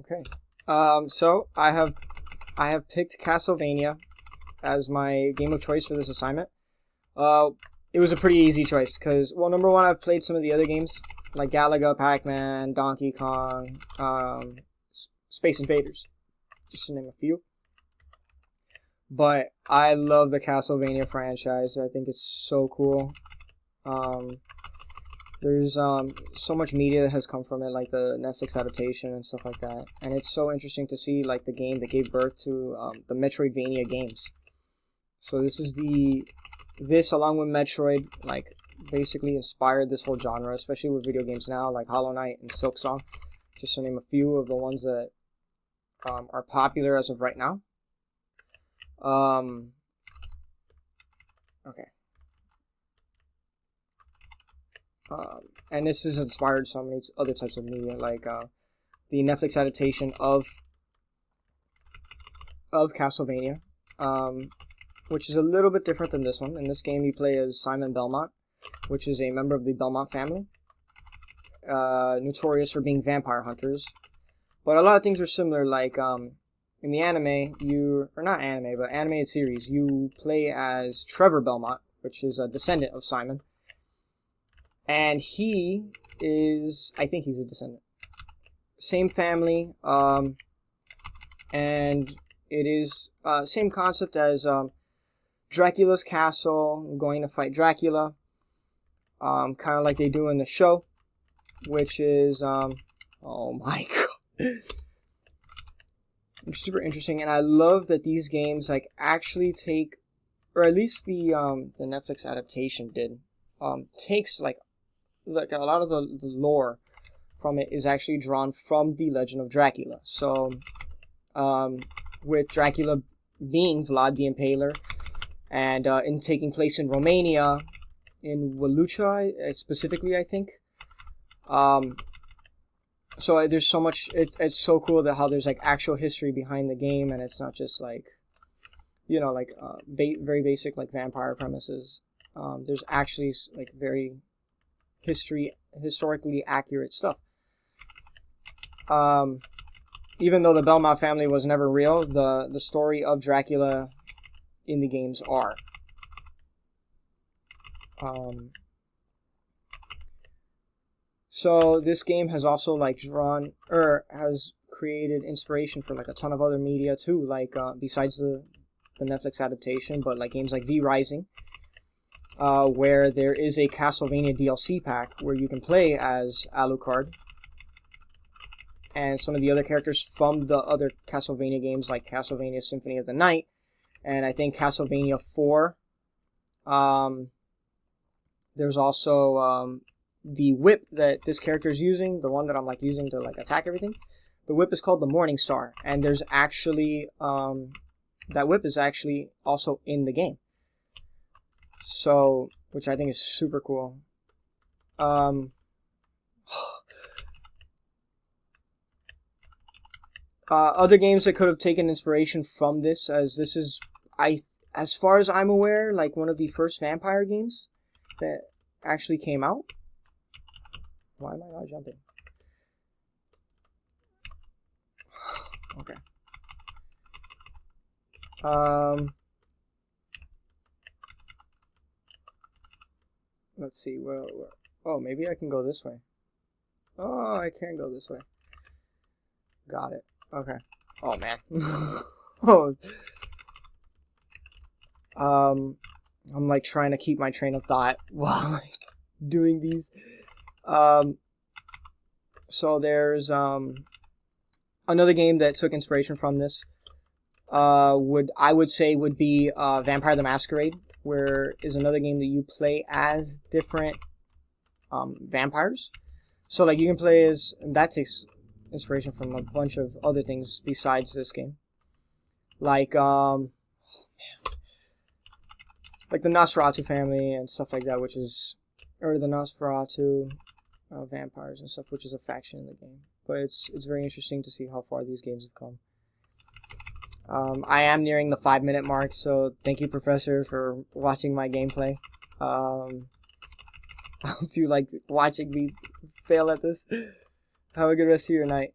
Okay. So I have picked Castlevania as my game of choice for this assignment. Uh, it was a pretty easy choice because, well, number one, I've played some of the other games like Galaga, Pac-Man, Donkey Kong, Space Invaders, just to name a few. But I love the Castlevania franchise. I think it's so cool. Um, there's so much media that has come from it, like the Netflix adaptation and stuff like that. And it's so interesting to see like the game that gave birth to the Metroidvania games. So this along with Metroid, like basically inspired this whole genre, especially with video games now, like Hollow Knight and Silksong, just to name a few of the ones that are popular as of right now. Okay. And this has inspired so many other types of media, like the Netflix adaptation of Castlevania, which is a little bit different than this one. In this game, you play as Simon Belmont, which is a member of the Belmont family, notorious for being vampire hunters. But a lot of things are similar, like in the anime, or not anime, but animated series, you play as Trevor Belmont, which is a descendant of Simon. And he is, I think he's a descendant. Same family, and it is same concept as Dracula's castle, going to fight Dracula, kind of like they do in the show, which is, oh my god, super interesting. And I love that these games like actually take, or at least the Netflix adaptation did, takes like a lot of the lore from it is actually drawn from the Legend of Dracula. So, with Dracula being Vlad the Impaler, and in taking place in Romania, in Wallachia specifically, I think. So there's so much. It's so cool that how there's like actual history behind the game, and it's not just like, like very basic like vampire premises. There's actually like very historically accurate stuff. Even though the Belmont family was never real, the story of Dracula in the games are. So this game has also like has created inspiration for like a ton of other media too, like besides the Netflix adaptation, but like games like V Rising, where there is a Castlevania DLC pack where you can play as Alucard and some of the other characters from the other Castlevania games, like Castlevania Symphony of the Night, and I think Castlevania 4. There's also the whip that this character is using, the one that I'm like using to like attack everything. The whip is called the Morning Star, and there's actually that whip is actually also in the game. So, which I think is super cool. Other games that could have taken inspiration from this, as this is, as far as I'm aware, like one of the first vampire games that actually came out. Why am I not jumping? Okay. Let's see. Where? Oh, maybe I can go this way. Oh, I can go this way. Got it. Okay. Oh man. Oh. I'm like trying to keep my train of thought while like doing these. So there's another game that took inspiration from this. I would say would be Vampire the Masquerade, where is another game that you play as different vampires. So like you can play as, and that takes inspiration from a bunch of other things besides this game. Like like the Nosferatu family and stuff like that, or the Nosferatu vampires and stuff, which is a faction in the game. But it's very interesting to see how far these games have come. I am nearing the 5-minute mark, so thank you, Professor, for watching my gameplay. Do you like watching me fail at this? Have a good rest of your night.